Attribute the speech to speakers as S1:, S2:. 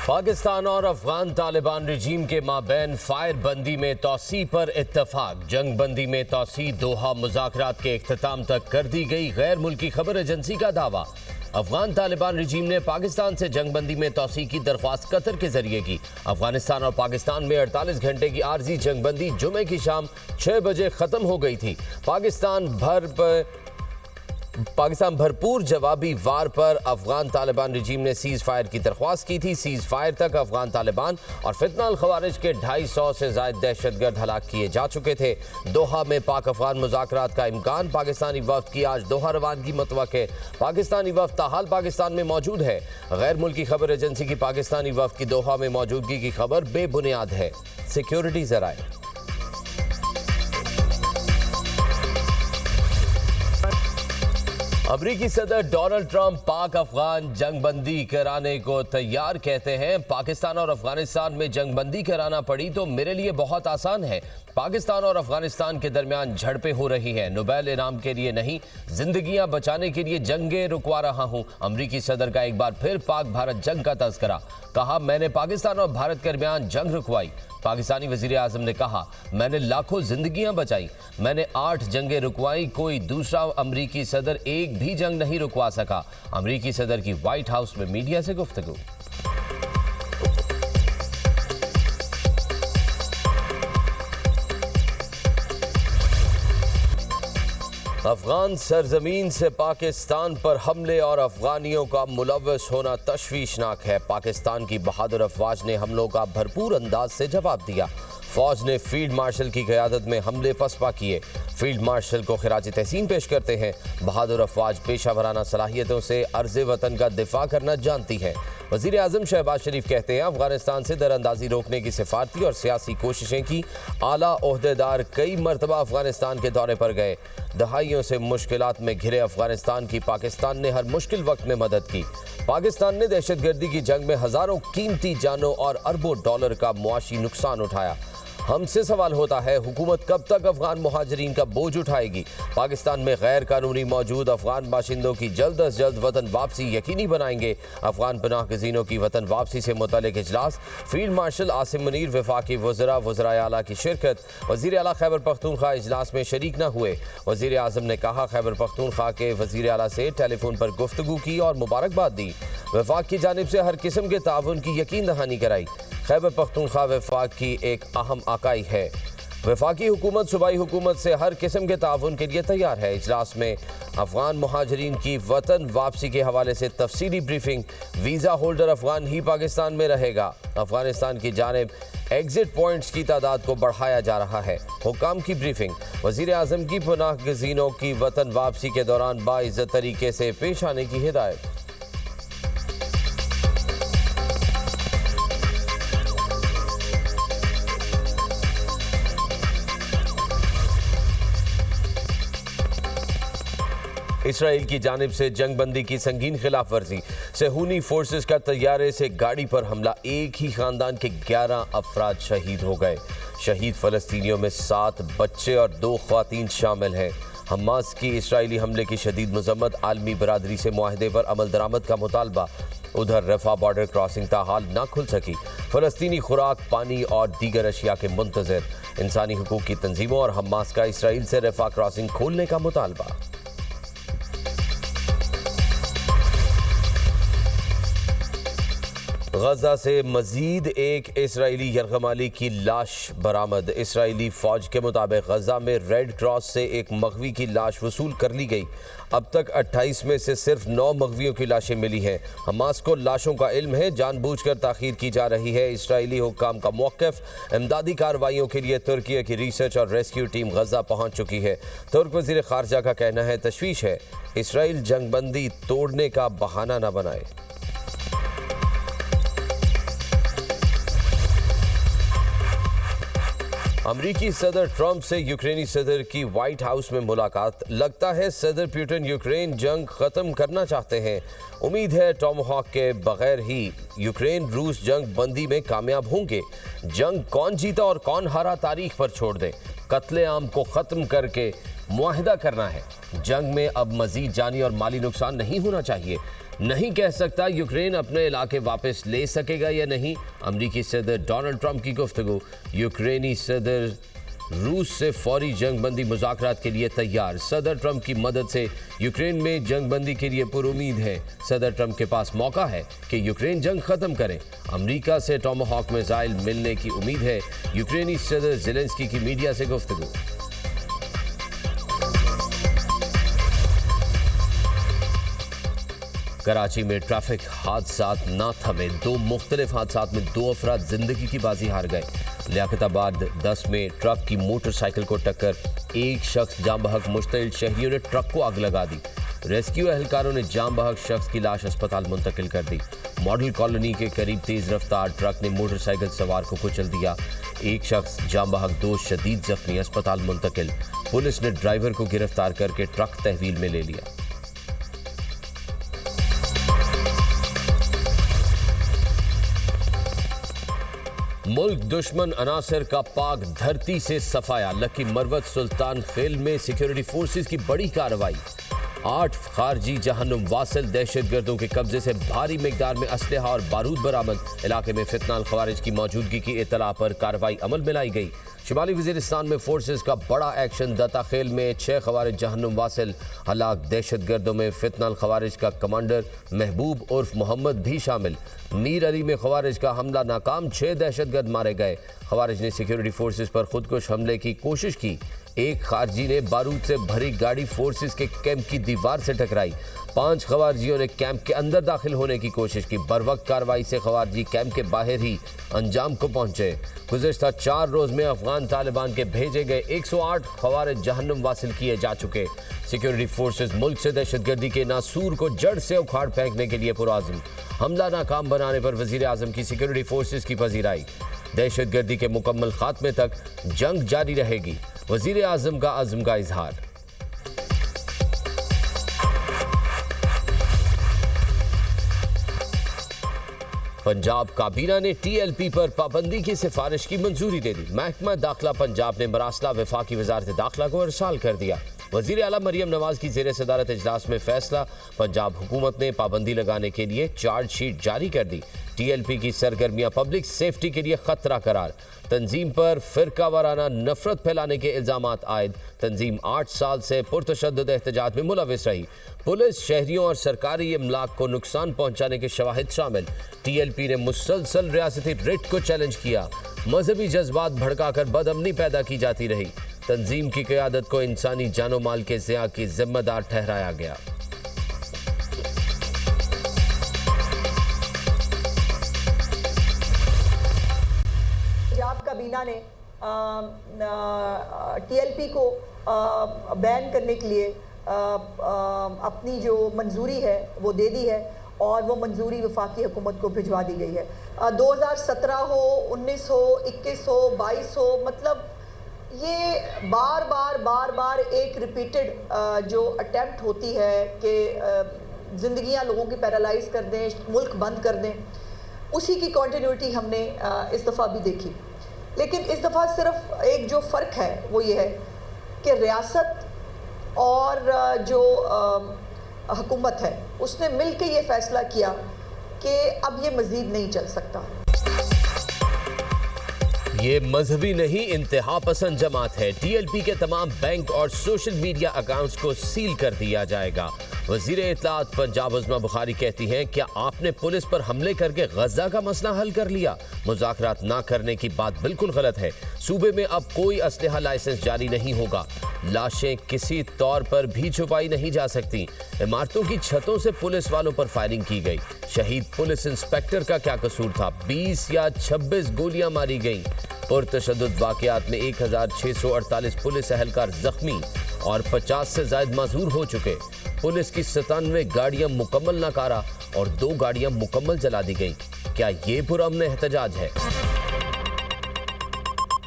S1: पाकिस्तान और अफगान तालिबान रजीम के माबैन फायर बंदी में तोसी पर इत्तफाक। जंग बंदी में तोसी दोहा मुज़ाकरात के इख्तिताम तक कर दी गई। गैर मुल्की खबर एजेंसी का दावा। अफगान तालिबान रजीम ने पाकिस्तान से जंग बंदी में तोसी की दरख्वास्त कतर के जरिए की। अफगानिस्तान और पाकिस्तान में 48 घंटे की आर्जी जंग बंदी जुमे की शाम 6 बजे खत्म हो गई थी। पाकिस्तान भरपूर जवाबी वार पर अफगान तालिबान रजीम ने सीज फायर की दरख्वास्त की थी। सीज फायर तक अफगान तालिबान और फितना अल खवारिज के 250 से ज्यादा दहशतगर्द हलाक किए जा चुके थे। दोहा में पाक अफगान मुज़ाकरात का इम्कान। पाकिस्तानी वफ्द की आज दोहा रवानगी मुतवक्के। पाकिस्तानी वफ्द ताहाल पाकिस्तान में मौजूद है। गैर मुल्की खबर एजेंसी की पाकिस्तानी वफ्द की दोहा में मौजूदगी की खबर बेबुनियाद है। सिक्योरिटी जराए। अमरीकी सदर डोनाल्ड ट्रंप पाक अफगान जंग बंदी कराने को तैयार कहते हैं। पाकिस्तान और अफगानिस्तान में जंग बंदी कराना पड़ी तो मेरे लिए बहुत आसान है। पाकिस्तान और अफगानिस्तान के दरमियान झड़पें हो रही हैं। नोबेल इनाम के लिए नहीं, जिंदगियां बचाने के लिए जंगें रुकवा रहा हूं। अमरीकी सदर का एक बार फिर पाक भारत जंग का तज़किरा। कहा, मैंने पाकिस्तान और भारत के दरमियान जंग रुकवाई। पाकिस्तानी वजीर आजम ने कहा, मैंने लाखों जिंदगियां बचाई, मैंने 8 जंगें रुकवाई। कोई दूसरा अमरीकी सदर एक भी जंग नहीं रुकवा सका। अमरीकी सदर की व्हाइट हाउस में मीडिया से गुफ्तगू। अफगान सरजमीन से पाकिस्तान पर हमले और अफगानियों का मुलव्वस होना तशवीशनाक है। पाकिस्तान की बहादुर अफवाज ने हमलों का भरपूर अंदाज से जवाब दिया। फौज ने फील्ड मार्शल की क़यादत में हमले पसपा किए। फील्ड मार्शल को खिराज तहसीन पेश करते हैं। बहादुर अफवाज पेशा वराना सलाहियतों से अर्ज़ वतन का दिफा करना जानती है। वज़ीर आज़म शहबाज शरीफ कहते हैं, अफगानिस्तान से दरअंदाजी रोकने की सिफारती और सियासी कोशिशें की। आला ओहदेदार कई मरतबा अफगानिस्तान के दौरे पर गए। दहाइयों से मुश्किलात में घिरे अफगानिस्तान की पाकिस्तान ने हर मुश्किल वक्त में मदद की। पाकिस्तान ने दहशतगर्दी की जंग में हज़ारों कीमती जानों और अरबों डॉलर का मुआशी नुकसान उठाया। हमसे सवाल होता है, हुकूमत कब तक अफगान मुहाजिरीन का बोझ उठाएगी? पाकिस्तान में गैर कानूनी मौजूद अफगान बाशिंदों की जल्द अज जल्द वतन वापसी यकीनी बनाएंगे। अफगान पनाह गज़ीनों की वतन वापसी से मुतल्लिक़ इजलास। फील्ड मार्शल आसिम मुनीर, वफाकी वज़राए आला की शिरकत। वज़ीर आला खैबर पख्तूनख्वा इजलास में शरीक न हुए। वज़ीर आज़म ने कहा, खैबर पख्तूनख्वा के वज़ीर आला से टेलीफोन पर गुफ्तगू की और मुबारकबाद दी। वफाक की जानिब से हर किस्म के ताउन की यकीन दहानी कराई। खैबर पख्तूनख्वा वफाक की एक अहम आकाई है। वफाकी हुकूमत सूबाई हुकूमत से हर किस्म के ताउन के लिए तैयार है। इजलास में अफगान मुहाजिरीन की वतन वापसी के हवाले से तफसीली ब्रीफिंग। वीज़ा होल्डर अफगान ही पाकिस्तान में रहेगा। अफगानिस्तान की जानिब एग्जिट पॉइंट्स की तादाद को बढ़ाया जा रहा है। हुकाम की ब्रीफिंग। वज़ीर आज़म की पनाह गज़ीनों की वतन वापसी के दौरान बाइज़्ज़त तरीके से पेश आने की हिदायत। इसराइल की जानिब से जंग बंदी की संगीन खिलाफ वर्जी। सेहूनी फोर्सेस का तैयारे से गाड़ी पर हमला। एक ही खानदान के 11 अफराद शहीद हो गए। शहीद फ़लस्तीनियों में 7 बच्चे और 2 ख़वातीन शामिल हैं। हमास की इसराइली हमले की शदीद मज़म्मत। आलमी बरादरी से मुआहदे पर अमल दरामद का मुतालबा। उधर रफ़ा बॉर्डर क्रॉसिंग ताहाल ना खुल सकी। फ़लस्तीनी खुराक, पानी और दीगर अशिया के मुंतज़िर। इंसानी हुकूक की तंजीमों और हमास का इसराइल से रफ़ा क्रॉसिंग खोलने का मुतालबा। गजा से मजीद एक इसराइली यरगमाली की लाश बरामद। इसराइली फौज के मुताबिक गजा में रेड क्रॉस से एक मगवी की लाश वसूल कर ली गई। अब तक 28 में से सिर्फ 9 मगवियों की लाशें मिली हैं। हमास को लाशों का इल्म है, जानबूझकर ताखीर की जा रही है। इसराइली हुक्काम का मौक़िफ़। इमदादी कार्रवाइयों के लिए तुर्की की रिसर्च और रेस्क्यू टीम गजा पहुँच चुकी है। तुर्क वज़ीर ख़ारजा का कहना है, तशवीश है इसराइल जंगबंदी तोड़ने का बहाना न बनाए। अमरीकी सदर ट्रंप से यूक्रेनी सदर की व्हाइट हाउस में मुलाकात। लगता है सदर पुतिन यूक्रेन जंग ख़त्म करना चाहते हैं। उम्मीद है टॉमहॉक के बगैर ही यूक्रेन रूस जंग बंदी में कामयाब होंगे। जंग कौन जीता और कौन हारा तारीख पर छोड़ दें। कत्लेआम को खत्म करके मुआहिदा करना है। जंग में अब मजीद जानी और माली नुकसान नहीं होना चाहिए। नहीं कह सकता यूक्रेन अपने इलाके वापस ले सकेगा या नहीं। अमरीकी सदर डोनाल्ड ट्रंप की गुफ्तगू। यूक्रेनी सदर रूस से फौरी जंगबंदी मुज़ाकरात के लिए तैयार। सदर ट्रंप की मदद से यूक्रेन में जंगबंदी के लिए पुरुमीद है। सदर ट्रंप के पास मौका है कि यूक्रेन जंग खत्म करे। अमेरिका से टॉमाहॉक मिसाइल मिलने की उम्मीद है। यूक्रेनी सदर ज़ेलेंस्की की मीडिया से गुफ्तगू। कराची में ट्रैफिक हादसात ना थमे। 2 मुख्तलिफ हादसात में 2 अफराद जिंदगी की बाजी हार गए। लियाकताबाद 10 में ट्रक की मोटरसाइकिल को टक्कर, 1 शख्स जाम बहक मुश्तइल। शहरियों ने ट्रक को आग लगा दी। रेस्क्यू एहलकारों ने जाम बहक शख्स की लाश अस्पताल मुंतकिल कर दी। मॉडल कॉलोनी के करीब तेज रफ्तार ट्रक ने मोटरसाइकिल सवार को कुचल दिया। 1 शख्स जाम बहक, 2 शदीद जख्मी, अस्पताल मुंतकिल। पुलिस ने ड्राइवर को गिरफ्तार करके ट्रक तहवील में ले लिया। मुल्क दुश्मन अनासर का पाक धरती से सफाया। लकी मरवत सुल्तान खेल में सिक्योरिटी फोर्सेस की बड़ी कार्रवाई। 8 खारजी जहन्नुम वासिल दहशतगर्दों के कब्जे से भारी मिकदार में असलहा और बारूद बरामद। इलाके में फितनाल खवारिज की मौजूदगी की इत्तला पर कार्रवाई अमल में लाई गई। शिमाली वजीरिस्तान में फोर्सेस का बड़ा एक्शन। दत्ता खेल में 6 खवारिज जहन्नुम वासिल हलाक। दहशतगर्दों में फितनाल खवारिज का कमांडर महबूब उर्फ मोहम्मद भी शामिल। मीर अली में खवारिज का हमला नाकाम, 6 दहशतगर्द मारे गए। खवारिज ने सिक्योरिटी फोर्सेस पर खुदकुश हमले की कोशिश की। 1 खारजी ने बारूद से भरी गाड़ी फोर्सेस के कैंप की दीवार से टकराई। 5 खवारजियों ने कैंप के अंदर दाखिल होने की कोशिश की। बरवक्त कार्रवाई से खवारजी कैंप के बाहर ही अंजाम को पहुंचे। गुज़िश्ता 4 रोज में अफगान तालिबान के भेजे गए 108 खवारिज जहन्नुम वासिल किए जा चुके। सिक्योरिटी फोर्सेस मुल्क से दहशतगर्दी के नासूर को जड़ से उखाड़ फेंकने के लिए पुरआज़म। हमला नाकाम बनाने पर वज़ीर आज़म की सिक्योरिटी फोर्सेस की पजीराई। दहशतगर्दी के मुकम्मल खात्मे तक जंग जारी रहेगी। वज़ीर आज़म का अज़्म का इजहार। पंजाब काबीना ने TLP पर पाबंदी की सिफारिश की मंजूरी दे दी। महकमा दाखिला पंजाब ने मरासला वफाकी वजारत दाखिला को अरसाल कर दिया। वज़ीर आला मरियम नवाज की ज़ेर सदारत इजलास में फैसला। पंजाब हुकूमत ने पाबंदी लगाने के लिए चार्जशीट जारी कर दी। TLP की सरगर्मियां पब्लिक सेफ्टी के लिए खतरा करार। तंजीम पर फिरका वाराना नफरत फैलाने के इल्जामात आयद। तंजीम 8 साल से पुरतशद्दुद एहतजाज में मुलविस रही। पुलिस, शहरियों और सरकारी इमलाक को नुकसान पहुंचाने के शवाहिद शामिल। TLP ने मुसलसल रियासती रिट को चैलेंज किया। मजहबी जज्बात भड़काकर बदअमनी पैदा की जाती रही। तंजीम की क़यादत को इंसानी जानो माल के ज़िया की जिम्मेदार ठहराया गया।
S2: पंजाब काबीना ने TLP को बैन करने के लिए अपनी जो मंजूरी है वो दे दी है और वो मंजूरी वफाकी हुकूमत को भिजवा दी गई है। 2017 हो, 19 हो, 21 हो, 22 हो, मतलब ये बार बार एक रिपीटेड जो अटेम्प्ट होती है कि ज़िंदगियां लोगों की पैरालाइज कर दें, मुल्क बंद कर दें, उसी की कंटिन्यूटी हमने इस दफ़ा भी देखी। लेकिन इस दफ़ा सिर्फ एक जो फ़र्क है वो ये है कि रियासत और जो हुकूमत है उसने मिल के ये फ़ैसला किया कि अब ये मज़ीद नहीं चल सकता।
S1: ये मजहबी नहीं, इंतहा पसंद जमात है। TLP के तमाम बैंक और सोशल मीडिया अकाउंट्स को सील कर दिया जाएगा। वज़ीर इत्तलात पंजाब उज़्मा बुखारी कहती हैं, क्या आपने पुलिस पर हमले करके गजा का मसला हल कर लिया? मुज़ाकरात ना करने की बात बिल्कुल गलत है। सूबे में अब कोई असलहा लाइसेंस जारी नहीं होगा। लाशें किसी तौर पर भी छुपाई नहीं जा सकती। इमारतों की छतों से पुलिस वालों पर फायरिंग की गई। शहीद पुलिस इंस्पेक्टर का क्या कसूर था? 20 या 26 गोलियां मारी गईं। पुरतशद्दुद वाक़यात में 1648 पुलिस एहलकार जख्मी और 50 से ज़ायद माजूर हो चुके। पुलिस की 97 गाड़ियां मुकम्मल नाकारा और 2 गाड़ियां मुकम्मल जला दी गईं। क्या ये पुरअमन एहतजाज है?